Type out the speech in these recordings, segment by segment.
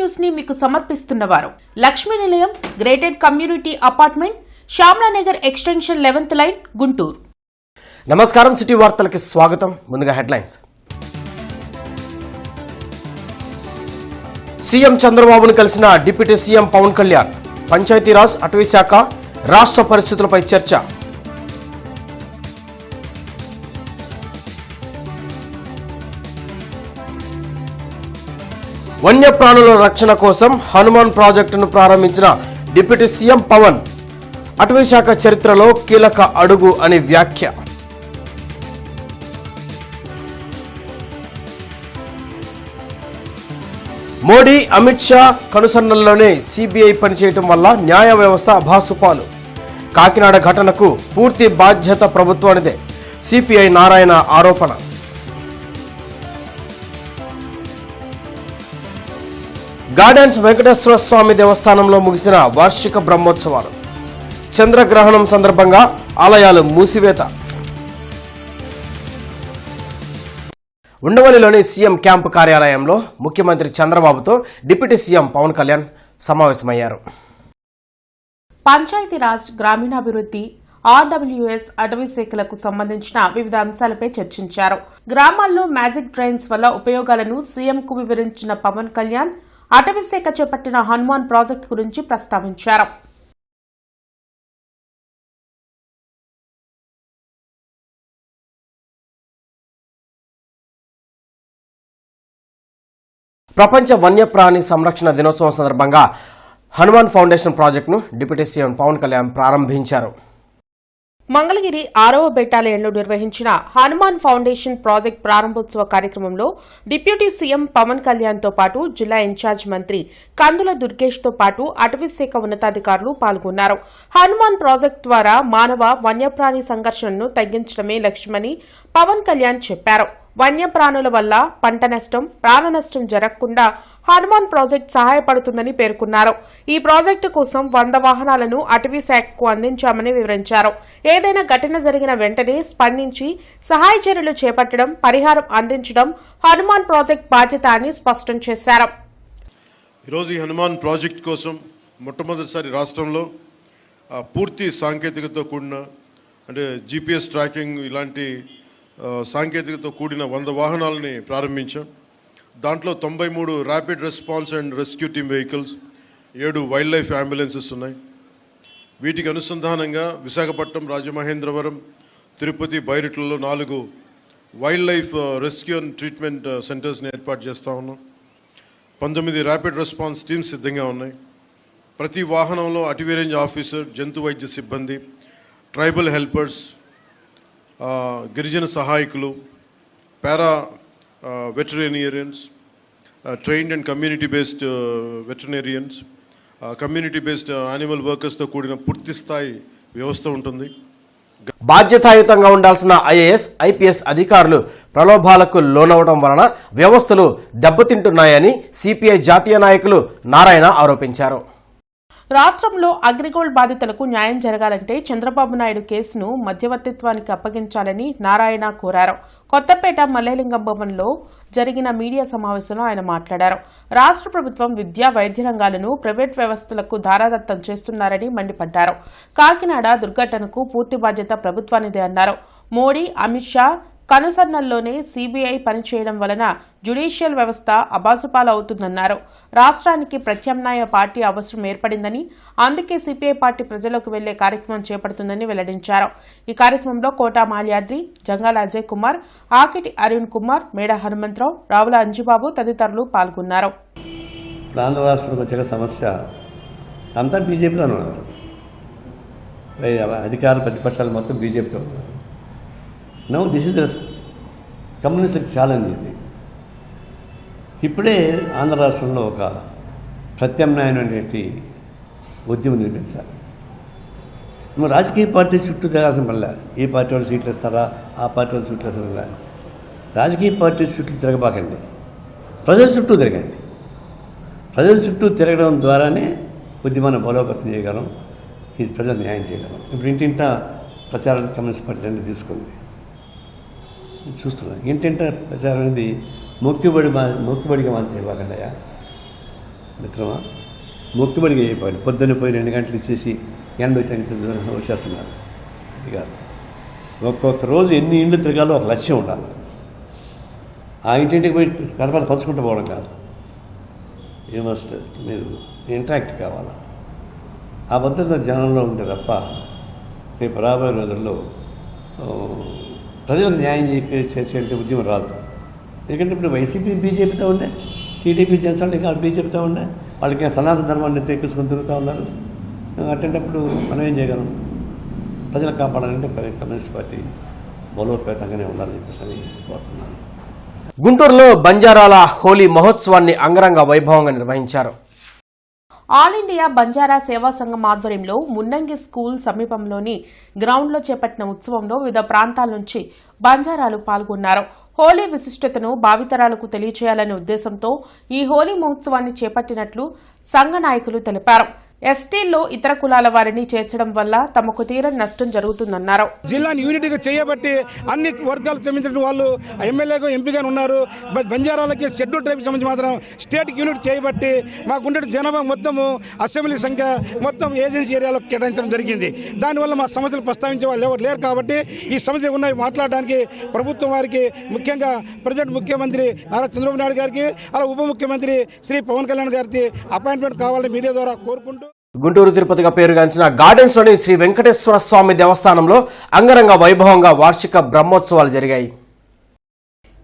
News ని మీకు సమర్పిస్తున్నవారు Lakshmi Nilayam gated community apartment Shyamala Nagar extension 11th line Guntur. నమస్కారం, సిటీ వార్తలకి స్వాగతం. ముందుగా హెడ్లైన్స్. సీఎం చంద్రబాబును కలిసిన డిప్యూటీ సీఎం పవన్ కళ్యాణ్. పంచాయతీరాజ్, అటవీ శాఖ, రాష్ట్ర పరిస్థితులపై చర్చ. వన్యప్రాణుల రక్షణ కోసం హనుమాన్ ప్రాజెక్టును ప్రారంభించిన డిప్యూటీ సీఎం పవన్. అటవీ శాఖ చరిత్రలో కీలక అడుగు అని వ్యాఖ్య. మోడీ, అమిత్ షా కనుసన్నల్లోనే సిబిఐ పనిచేయటం వల్ల న్యాయ వ్యవస్థ అభాసుపాలు. కాకినాడ ఘటనకు పూర్తి బాధ్యత ప్రభుత్వానిదే, సిపిఐ నారాయణ ఆరోపణ. గార్డెన్స్ వెంకటేశ్వర స్వామి దేవస్థానంలో ముగిసిన వార్షిక బ్రహ్మోత్సవాలు. చంద్రగ్రహణం సందర్భంగా ఆలయాలు మూసివేత. ఉండవల్లిలోని సీఎం క్యాంపు కార్యాలయంలో ముఖ్యమంత్రి చంద్రబాబుతో డిప్యూటీ సీఎం పవన్ కళ్యాణ్ సమావేశమయ్యారు. పంచాయతీరాజ్, గ్రామీణాభివృద్ధి, ఆర్డబ్ల్యూఎస్, అటవీ శాఖలకు సంబంధించిన వివిధ అంశాలపై చర్చించారు. గ్రామాల్లో మ్యాజిక్ డ్రైన్స్ వల్ల ఉపయోగాలను సీఎంకు వివరించిన పవన్ కళ్యాణ్ అటవీ శాఖ చేపట్టిన హనుమాన్ ప్రాజెక్టు గురించి ప్రస్తావించారు. ప్రపంచ వన్యప్రాణి సంరక్షణ దినోత్సవం సందర్భంగా హనుమాన్ ఫౌండేషన్ ప్రాజెక్టును డిప్యూటీ సీఎం పవన్ కళ్యాణ్ ప్రారంభించారు. మంగళగిరి 6వ బెటాలియన్లో నిర్వహించిన హనుమాన్ ఫౌండేషన్ ప్రాజెక్ట్ ప్రారంభోత్సవ కార్యక్రమంలో డిప్యూటీ సీఎం పవన్ కళ్యాణ్తో పాటు జిల్లా ఇన్ఛార్జ్ మంత్రి కందుల దుర్గేష్తో పాటు అటవీ శాఖ ఉన్నతాధికారులు పాల్గొన్నారు. హనుమాన్ ప్రాజెక్టు ద్వారా మానవ వన్యప్రాణి సంఘర్షణను తగ్గించడమే లక్ష్యమని పవన్ కళ్యాణ్ చెప్పారు. వన్యప్రాణుల వల్ల పంట నష్టం, ప్రాణ నష్టం జరగకుండా హనుమాన్ ప్రాజెక్టు సహాయపడుతుందని పేర్కొన్నారు. ఈ ప్రాజెక్టు కోసం 100 వాహనాలను అటవీ శాఖకు అందించామని వివరించారు. ఏదైనా ఘటన జరిగిన వెంటనే స్పందించి సహాయ చర్యలు చేపట్టడం, పరిహారం అందించడం హనుమాన్ ప్రాజెక్టు బాధ్యత అని స్పష్టం చేశారు. ఈరోజు ఈ హనుమాన్ ప్రాజెక్టు కోసం మొట్టమొదటిసారి రాష్ట్రంలో పూర్తి సాంకేతికతతో కూడిన అంటే జీపీఎస్ ట్రాకింగ్ ఇలాంటి సాంకేతికతతో కూడిన 100 వాహనాలని ప్రారంభించాం. దాంట్లో 93 rapid response and rescue team vehicles, 7 wild life ambulances ఉన్నాయి. వీటికి అనుసంధానంగా విశాఖపట్నం, రాజమహేంద్రవరం, తిరుపతి, బైరిట్లలో 4 wild life rescue and treatment సెంటర్స్ని ఏర్పాటు చేస్తూ ఉన్నాం. 19 ర్యాపిడ్ రెస్పాన్స్ టీమ్స్ సిద్ధంగా ఉన్నాయి. ప్రతి వాహనంలో అటవీ రేంజ్ ఆఫీసర్, జంతు వైద్య సిబ్బంది, ట్రైబల్ హెల్పర్స్, గిరిజన సహాయకులు, para veterinarians, trained and community based veterinarians, community based animal వర్కర్స్తో కూడిన పూర్తి స్థాయి వ్యవస్థ ఉంటుంది. బాధ్యతాయుతంగా ఉండాల్సిన ఐఏఎస్, ఐపీఎస్ అధికారులు ప్రలోభాలకు లోనవడం వలన వ్యవస్థలు దెబ్బతింటున్నాయని సిపిఐ జాతీయ నాయకులు నారాయణ ఆరోపించారు. రాష్ట్రంలో అగ్రిగోల్డ్ బాధితులకు న్యాయం జరగాలంటే చంద్రబాబు నాయుడు కేసును మధ్యవర్తిత్వానికి అప్పగించాలని నారాయణ కోరారు. కొత్తపేట మల్లేలింగం భవన్లో జరిగిన మీడియా సమావేశంలో ఆయన మాట్లాడారు. రాష్ట్ర ప్రభుత్వం విద్యా, వైద్య రంగాలను ప్రైవేట్ వ్యవస్థలకు ధారాదత్తం చేస్తున్నారని మండిపడ్డారు. కాకినాడ దుర్ఘటనకు పూర్తి బాధ్యత ప్రభుత్వానిదే అన్నారు. మోడీ, అమిత్ షా కనుసన్నల్లోనే సిబిఐ పనిచేయడం వలన జ్యుడిషియల్ వ్యవస్థ అబాసుపాలవుతుందన్నారు. రాష్ట్రానికి ప్రత్యామ్నాయ పార్టీ అవసరం ఏర్పడిందని, అందుకే సిపిఐ పార్టీ ప్రజలకు వెళ్లే కార్యక్రమం చేపడుతుందని వెల్లడించారు. ఈ కార్యక్రమంలో కోటా మాల్యాద్రి, జంగాల అజయ్ కుమార్, ఆకిటి అరుణ్ కుమార్, మేడ హనుమంతరావు, రావుల అంజిబాబు తదితరులు పాల్గొన్నారు. ఆంధ్ర రాష్ట్రానికి వచ్చే సమస్య అంతా బీజేపీలో ఉన్నారు. అధికార ప్రతిపక్షాలు మొత్తం బీజేపీతో ఉన్నారు. నౌ దిస్ ఇస్ ద కమ్యూనిస్ట్కి ఛాలెంజ్ ఇది. ఇప్పుడే ఆంధ్ర రాష్ట్రంలో ఒక ప్రత్యామ్నాయమైనటువంటి ఉద్యమం నిర్మించాలి. నువ్వు రాజకీయ పార్టీ చుట్టూ తిరగాల్సిన వల్ల ఈ పార్టీ వాళ్ళు సీట్లు ఇస్తారా, ఆ పార్టీ వాళ్ళు సీట్లు ఇస్తారా, రాజకీయ పార్టీ చుట్టూ తిరగబాకండి, ప్రజల చుట్టూ తిరగండి. ప్రజల చుట్టూ తిరగడం ద్వారానే ఉద్యమాన్ని బలోపేతం చేయగలం, ఇది ప్రజలు న్యాయం చేయగలం. ఇప్పుడు ఇంటింట ప్రచారాన్ని కమ్యూనిస్ట్ పార్టీ అనేది తీసుకుంది, చూస్తున్నాం. ఇంటింట ప్రచారం అనేది మొక్కుబడిగా మనం చేయబాకండియా. మిత్రమా, మొక్కుబడిగా అయిపోయింది. పొద్దున్న పోయి 2 గంటలు ఇచ్చేసి ఎండ వచ్చేస్తున్నారు. అది కాదు. ఒక్కొక్క రోజు ఎన్ని ఇండ్లు తిరగాలో ఒక లక్ష్యం ఉండాలి. ఆ ఇంటింటికి పోయి కడపలు పంచుకుంటూ పోవడం కాదు. మీరు ఇంటరాక్ట్ కావాలి. ఆ భద్రత జనంలో ఉంటే తప్ప రేపు రాబోయే రోజుల్లో ప్రజలకు న్యాయం చేసే ఉద్యమం రాదు. ఎందుకంటే ఇప్పుడు వైసీపీ బీజేపీతో ఉండే, టీడీపీ జనసేన ఇంకా బీజేపీతో ఉండే, వాళ్ళకి సనాతన ధర్మాన్ని తెచ్చుకొని తిరుగుతూ ఉన్నారు. అటువంటిప్పుడు మనం ఏం చేయగలం? ప్రజలకు కాపాడాలంటే కమ్యూనిస్ట్ పార్టీ బలోపేతంగానే ఉండాలని చెప్పేసి కోరుతున్నాను. గుంటూరులో బంజారాల హోలీ మహోత్సవాన్ని అంగరంగ వైభవంగా నిర్వహించారు. ఆల్ ఇండియా బంజారా సేవా సంఘం ఆధ్వర్యంలో మున్నంగి స్కూల్ సమీపంలోని గ్రౌండ్లో చేపట్టిన ఉత్సవంలో వివిధ ప్రాంతాల నుంచి బంజారాలు పాల్గొన్నారు. హోలీ విశిష్టతను భావితరాలకు తెలియచేయాలనే ఉద్దేశంతో ఈ హోలీ మహోత్సవాన్ని చేపట్టినట్లు సంఘ నాయకులు తెలిపారు. ఎస్టీల్లో ఇతర కులాల వారిని చేర్చడం వల్ల తమకు తీరని నష్టం జరుగుతుందన్నారు. జిల్లాని యూనిటీగా చేయబట్టి అన్ని వర్గాలకు సంబంధించిన వాళ్ళు ఎమ్మెల్యేగా ఎంపీగా ఉన్నారు. బంజారాలకి షెడ్యూల్ ట్రైబ్ సంబంధించి మాత్రం స్టేట్ యూనిట్ చేయబట్టి మాకుండే జనాభా మొత్తము అసెంబ్లీ సంఖ్య మొత్తం ఏజెన్సీ ఏరియాలో కేటాయించడం జరిగింది. దానివల్ల మా సమస్యలు ప్రస్తావించే వాళ్ళు ఎవరు లేరు. కాబట్టి ఈ సమస్యలు ఉన్నాయి మాట్లాడడానికి ప్రభుత్వం వారికి, ముఖ్యంగా ప్రజెంట్ ముఖ్యమంత్రి నారా చంద్రబాబు నాయుడు గారికి, అలా ఉప ముఖ్యమంత్రి శ్రీ పవన్ కళ్యాణ్ గారికి అపాయింట్మెంట్ కావాలని మీడియా ద్వారా కోరుకుంటూ గుంటూరు తిరుపతిగా పేరుగాంచిన గార్డెన్స్లోని శ్రీ వెంకటేశ్వర స్వామి దేవస్థానంలో అంగరంగ వైభవంగా వార్షిక బ్రహ్మోత్సవాలు జరిగాయి.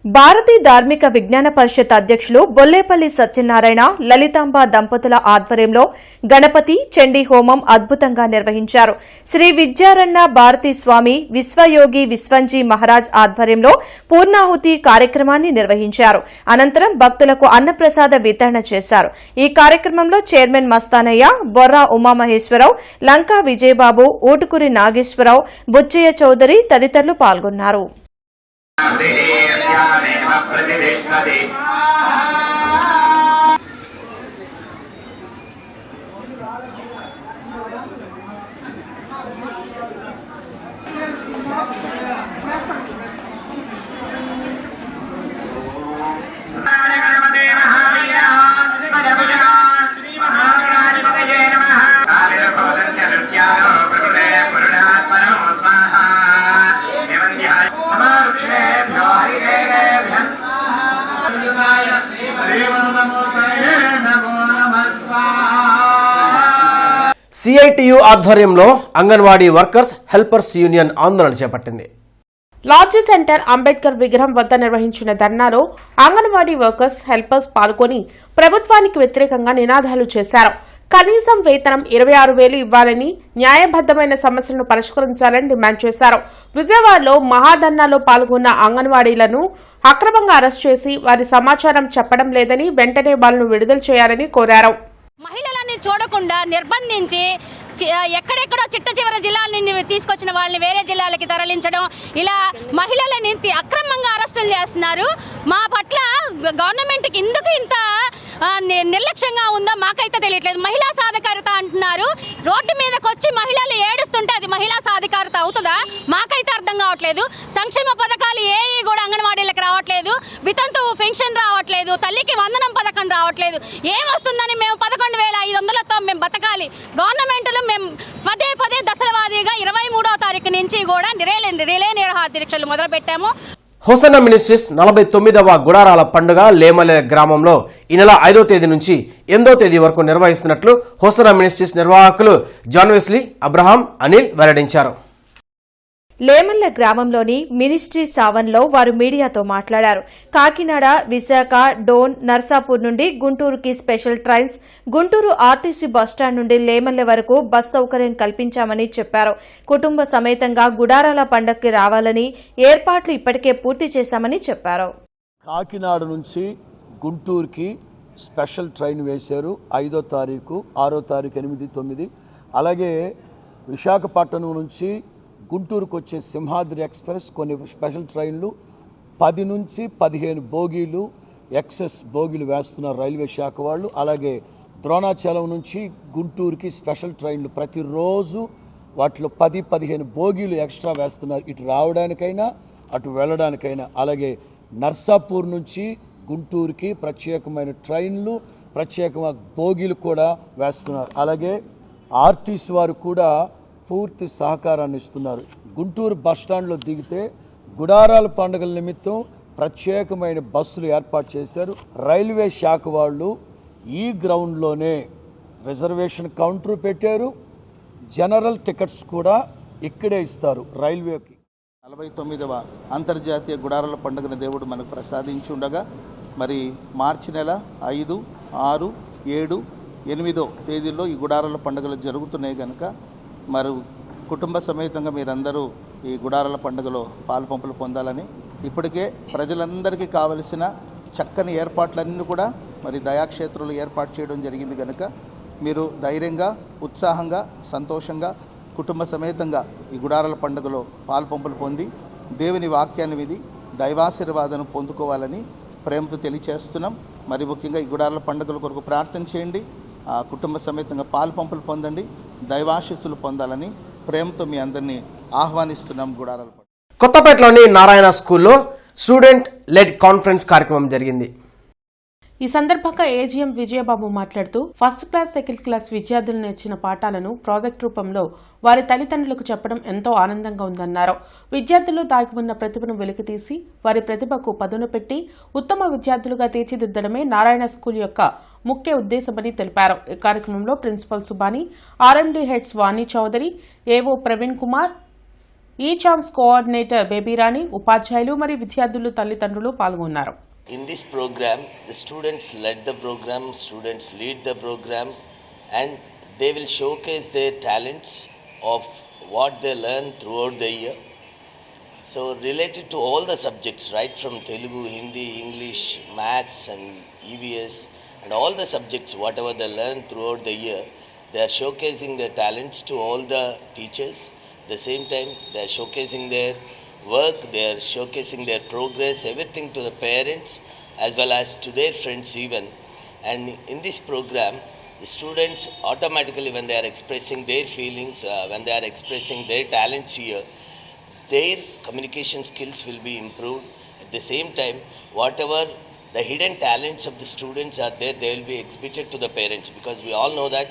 భారతీయ ధార్మిక విజ్ఞాన పరిషత్ అధ్యక్షులు బొల్లేపల్లి సత్యనారాయణ, లలితాంబ దంపతుల ఆధ్వర్యంలో గణపతి చండీ హోమం అద్భుతంగా నిర్వహించారు. శ్రీ విద్యారణ్య భారతీ స్వామి విశ్వయోగి విశ్వంజీ మహారాజ్ ఆధ్వర్యంలో పూర్ణాహుతి కార్యక్రమాన్ని నిర్వహించారు. అనంతరం భక్తులకు అన్నప్రసాద వితరణ చేశారు. ఈ కార్యక్రమంలో చైర్మన్ మస్తానయ్య, బొర్రా ఉమామహేశ్వరరావు, లంకా విజయబాబు, ఊటుకూరి నాగేశ్వరరావు, బుచ్చయ్య చౌదరి తదితరులు పాల్గొన్నారు. సిఐటియు ఆధ్వర్యంలో అంగన్వాడీ వర్కర్స్ హెల్పర్స్ యూనియన్ ఆందోళన చేపట్టింది. లాడ్జీ సెంటర్ అంబేద్కర్ విగ్రహం వద్ద నిర్వహించిన ధర్నాలో అంగన్వాడీ వర్కర్స్ హెల్పర్స్ పాల్గొని ప్రభుత్వానికి వ్యతిరేకంగా నినాదాలు చేశారు. కనీసం వేతనం 26,000 ఇవ్వాలని, న్యాయబద్దమైన సమస్యలను పరిష్కరించాలని డిమాండ్ చేశారు. విజయవాడలో మహాధర్నాలో పాల్గొన్న అంగన్వాడీలను అక్రమంగా అరెస్ట్ చేసి వారి సమాచారం చెప్పడం లేదని, వెంటనే వాళ్లను విడుదల చేయాలని కోరారు. మహిళలని చూడకుండా నిర్బంధించి ఎక్కడెక్కడో చిట్ట చివరి జిల్లాలని తీసుకొచ్చిన వాళ్ళని వేరే జిల్లాలకి తరలించడం, ఇలా మహిళలని అక్రమంగా అరెస్టులు చేస్తున్నారు. మా పట్ల గవర్నమెంట్కి ఎందుకు ఇంత నిర్లక్ష్యంగా ఉందో మాకైతే తెలియట్లేదు. మహిళా సాధికారత అంటున్నారు, రోడ్డు మీదకి వచ్చి మహిళలు ఏడుస్తుంటే అది మహిళా సాధికారత అవుతుందా? మాకైతే అర్థం కావట్లేదు. సంక్షేమ పథకాలు ఏవి కూడా అంగన్వాడీలకు రావట్లేదు, వితంతు పెన్షన్ రావట్లేదు, తల్లికి వందనం పథకం రావట్లేదు. ఏమొస్తుందని మేము 11,500తో మేము బతకాలి. గవర్నమెంట్లో మేము పదే దశల వారీగా 23వ తారీఖు నుంచి కూడా రిలే నిరాహార దీక్షలు మొదలుపెట్టాము. హోసన్న మినిస్ట్రీస్ 49వ గుడారాల పండుగ లేమలె గ్రామంలో ఈ నెల 5వ తేదీ నుంచి 8వ తేదీ వరకు నిర్వహిస్తున్నట్లు హోసన్న మినిస్ట్రీస్ నిర్వాహకులు జాన్ వెస్లీ, అబ్రహాం, అనిల్ వెల్లడించారు. లేమల్ల గ్రామంలోని మినిస్ట్రీ సావన్లో వారు మీడియాతో మాట్లాడారు. కాకినాడ, విశాఖ, డోన్, నర్సాపూర్ నుండి గుంటూరుకి special trains, Guntur RTC bus stand నుండి లేమల్ల వరకు బస్ సౌకర్యం కల్పించామని చెప్పారు. కుటుంబ సమేతంగా గుడారాల పండగకి రావాలని ఏర్పాట్లు ఇప్పటికే పూర్తి చేశామని చెప్పారు. కాకినాడ నుంచి గుంటూరుకి స్పెషల్ ట్రైన్ వేశారు. 5వ తారీఖు, 6వ తారీఖు, 8, 9. అలాగే విశాఖపట్నం నుంచి గుంటూరుకు వచ్చే సింహాద్రి ఎక్స్ప్రెస్ కొన్ని స్పెషల్ ట్రైన్లు 10 నుంచి 15 బోగీలు ఎక్సెస్ బోగీలు వేస్తున్నారు రైల్వే శాఖ వాళ్ళు. అలాగే ద్రోణాచలం నుంచి గుంటూరుకి స్పెషల్ ట్రైన్లు ప్రతిరోజు వాటిలో 10-15 బోగీలు ఎక్స్ట్రా వేస్తున్నారు, ఇటు రావడానికైనా అటు వెళ్ళడానికైనా. అలాగే నర్సాపూర్ నుంచి గుంటూరుకి ప్రత్యేకమైన ట్రైన్లు ప్రత్యేకంగా భోగిలు కూడా వేస్తున్నారు. అలాగే ఆర్టీసీ వారు కూడా పూర్తి సహకారాన్ని ఇస్తున్నారు. గుంటూరు బస్టాండ్లో దిగితే గుడారాల పండుగల నిమిత్తం ప్రత్యేకమైన బస్సులు ఏర్పాటు చేశారు. రైల్వే శాఖ వాళ్ళు ఈ గ్రౌండ్లోనే రిజర్వేషన్ కౌంటర్ పెట్టారు. జనరల్ టికెట్స్ కూడా ఇక్కడే ఇస్తారు రైల్వేకి. 49వ అంతర్జాతీయ గుడారాల పండుగను దేవుడు మనకు ప్రసాదించి ఉండగా మరి మార్చి నెల 5, 6, 7, 8 తేదీల్లో ఈ గుడారాల పండుగలు జరుగుతున్నాయి కనుక మరి కుటుంబ సమేతంగా మీరందరూ ఈ గుడారాల పండుగలో పాలుపంపులు పొందాలని, ఇప్పటికే ప్రజలందరికీ కావలసిన చక్కని ఏర్పాట్లన్నీ కూడా మరి దయాక్షేత్రాలు ఏర్పాటు చేయడం జరిగింది కనుక మీరు ధైర్యంగా, ఉత్సాహంగా, సంతోషంగా కుటుంబ సమేతంగా ఈ గుడారాల పండుగలో పాలుపంపులు పొంది దేవుని వాక్యాన్ని విని దైవాశీర్వాదం పొందుకోవాలని ప్రేమతో తెలియచేస్తున్నాం. మరి ముఖ్యంగా ఈ గుడారాల పండుగల కొరకు ప్రార్థన చేయండి, ఆ కుటుంబ సమేతంగా పాలుపంపులు పొందండి, దైవాశీస్సులు పొందాలని ప్రేమతో మీ అందరినీ ఆహ్వానిస్తున్నాం. గుడారాల కొత్తపేటలోని నారాయణ స్కూల్లో స్టూడెంట్ లెడ్ కాన్ఫరెన్స్ కార్యక్రమం జరిగింది. ఈ సందర్భంగా ఏజీఎం విజయబాబు మాట్లాడుతూ ఫస్ట్ క్లాస్, సెకండ్ క్లాస్ విద్యార్థులు నేర్చిన పాఠాలను ప్రాజెక్ట్ రూపంలో వారి తల్లిదండ్రులకు చెప్పడం ఎంతో ఆనందంగా ఉందన్నారు. విద్యార్థుల్లో దాగి ఉన్న ప్రతిభను వెలికితీసి వారి ప్రతిభకు పదును పెట్టి ఉత్తమ విద్యార్థులుగా తీర్చిదిద్దడమే నారాయణ స్కూల్ యొక్క ముఖ్య ఉద్దేశమని తెలిపారు. ఈ కార్యక్రమంలో ప్రిన్సిపల్ సుబాని, ఆర్ఎండీ హెడ్స్ వాణి చౌదరి, ఏవో ప్రవీణ్ కుమార్, ఈ ఛాన్స్ కోఆర్డినేటర్ బేబీరాణి, ఉపాధ్యాయులు మరియు విద్యార్థులు తల్లిదండ్రులు పాల్గొన్నారు. In this program, the students led the program, students lead the program, and they will showcase their talents of what they learn throughout the year. So related to all the subjects, right from Telugu, Hindi, English, Maths and EVS and all the subjects, whatever they learn throughout the year, they are showcasing their talents to all the teachers. At the same time, they are showcasing their work, they are showcasing their progress, everything to the parents as well as to their friends even. And in this program, the students automatically, when they are expressing their feelings, when they are expressing their talents here, their communication skills will be improved. At the same time, whatever the hidden talents of the students are there, they will be exhibited to the parents, because we all know that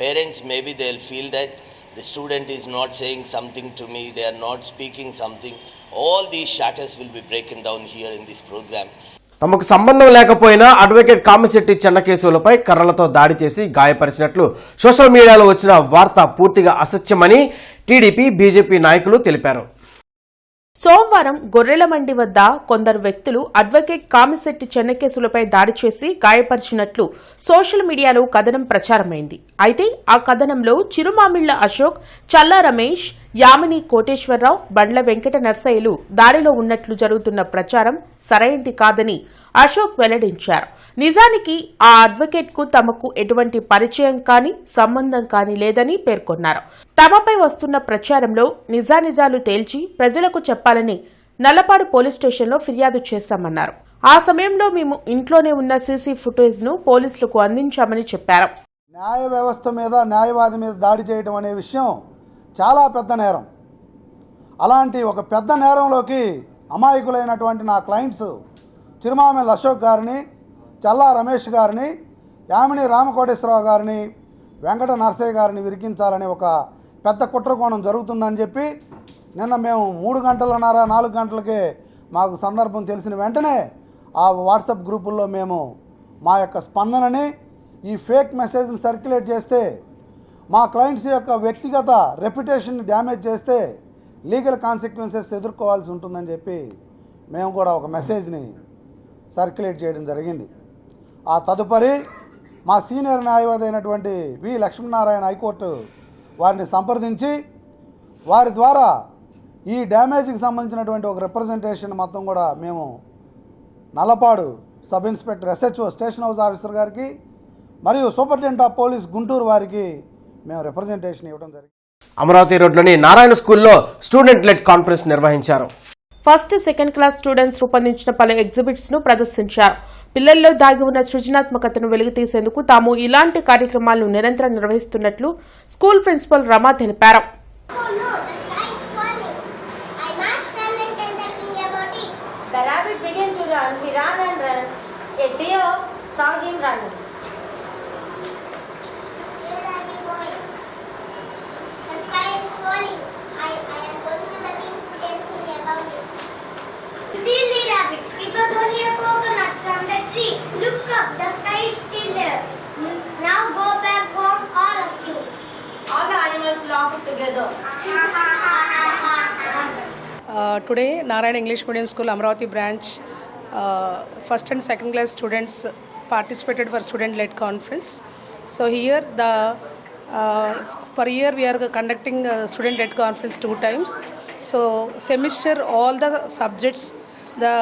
parents, maybe they will feel that the student is not saying something to me, they are not speaking something. All these shatters will be broken down here in this program. తమకు సంబంధం లేకపోయినా advocate Kamishetti చెన్నకేశవులపై కర్రలతో దాడి చేసి గాయపరిచినట్లు social మీడియాలో వచ్చిన వార్త పూర్తిగా అసత్యమని టీడీపీ, బీజేపీ నాయకులు తెలిపారు. సోమవారం గొర్రెలమండి వద్ద కొందరు వ్యక్తులు అడ్వకేట్ కామిశెట్టి చెన్నకేశవులపై దాడి చేసి గాయపరిచినట్లు సోషల్ మీడియాలో కథనం ప్రచారమైంది. అయితే ఆ కథనంలో చిరుమామిళ్ల అశోక్, చల్లా రమేష్, యామిని కోటేశ్వరరావు, బండ్ల వెంకట నర్సయ్యలు దాడిలో ఉన్నట్లు జరుగుతున్న ప్రచారం సరైంది కాదని అశోక్ వెల్లడించారు. నిజానికి ఆ అడ్వకేట్ కు తమకు ఎటువంటి పరిచయం కానీ సంబంధం కానీ లేదని పేర్కొన్నారు. తమపై వస్తున్న ప్రచారంలో నిజానిజాలు తేల్చి ప్రజలకు చెప్పాలని నల్లపాడు పోలీస్ స్టేషన్లో ఫిర్యాదు చేశామన్నారు. ఆ సమయంలో మేము ఇంట్లోనే ఉన్న సీసీ ఫుటేజ్ ను పోలీసులకు అందించామని చెప్పారు. న్యాయ వ్యవస్థ మీద, న్యాయవాది మీద దాడి చేయడం అనే విషయం చాలా పెద్ద నేరం. అలాంటి ఒక పెద్ద నేరంలోకి అమాయకులైనటువంటి నా క్లయింట్స్ చిరుమామిళ్ళ అశోక్ గారిని, చల్లా రమేష్ గారిని, యామిని రామకోటేశ్వరరావు గారిని, వెంకట నరసయ్య గారిని విరికించాలనే ఒక పెద్ద కుట్రకోణం జరుగుతుందని చెప్పి నిన్న మేము 3 గంటలన్నర 4 గంటలకే మాకు సందర్భం తెలిసిన వెంటనే ఆ వాట్సాప్ గ్రూపుల్లో మేము మా యొక్క స్పందనని, ఈ ఫేక్ మెసేజ్ని సర్క్యులేట్ చేస్తే మా క్లయింట్స్ యొక్క వ్యక్తిగత రెప్యుటేషన్ని డ్యామేజ్ చేస్తే లీగల్ కాన్సిక్వెన్సెస్ ఎదుర్కోవాల్సి ఉంటుందని చెప్పి మేము కూడా ఒక మెసేజ్ని సర్క్యులేట్ చేయడం జరిగింది. ఆ తదుపరి మా సీనియర్ న్యాయవాది అయినటువంటి వి లక్ష్మీనారాయణ హైకోర్టు వారిని సంప్రదించి వారి ద్వారా ఈ డ్యామేజ్కి సంబంధించినటువంటి ఒక రిప్రజెంటేషన్ మొత్తం కూడా మేము Nallapadu sub inspector SHO station house officer గారికి మరియు సూపరింటెండెంట్ ఆఫ్ పోలీస్ గుంటూరు వారికి మేము రిప్రజెంటేషన్ ఇవ్వడం జరిగింది. అమరావతి రోడ్లోని నారాయణ స్కూల్లో స్టూడెంట్ లెడ్ కాన్ఫరెన్స్ నిర్వహించారు. ఫస్ట్, సెకండ్ క్లాస్ స్టూడెంట్స్ రూపొందించిన పలు ఎగ్జిబిట్స్ ను ప్రదర్శించారు. పిల్లల్లో దాగి ఉన్న సృజనాత్మకతను వెలుగుతీసేందుకు తాము ఇలాంటి కార్యక్రమాలను నిరంతరం నిర్వహిస్తున్నట్లు స్కూల్ ప్రిన్సిపల్ రమా తెలిపారు. The rabbit began to run, he ran and ran, a deer saw him running. Today, Narayana English Medium School, Amravati branch, first and second class students participated for student-led conference. So here, per year we are conducting student-led conference 2 times. So semester, all the subjects, the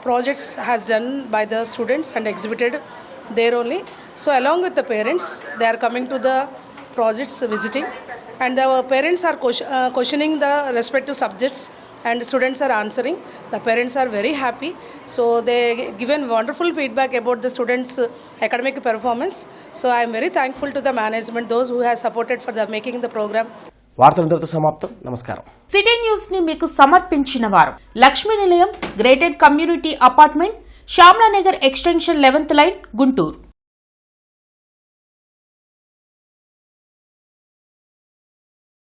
projects has done by the students and exhibited there only. So along with the parents, they are coming to the projects visiting, and the parents are questioning the respective subjects, and students are answering. The parents are very happy. So they given wonderful feedback about the students' academic performance. So I am very thankful to the management, those who have supported for the making the program. వార్తలందరితో సమాప్తం. నమస్కారం. City news ని మీకు సమర్పించిన వారు Lakshmi Nilayam, gated community apartment, Shyamlanagar extension 11th line, Guntur.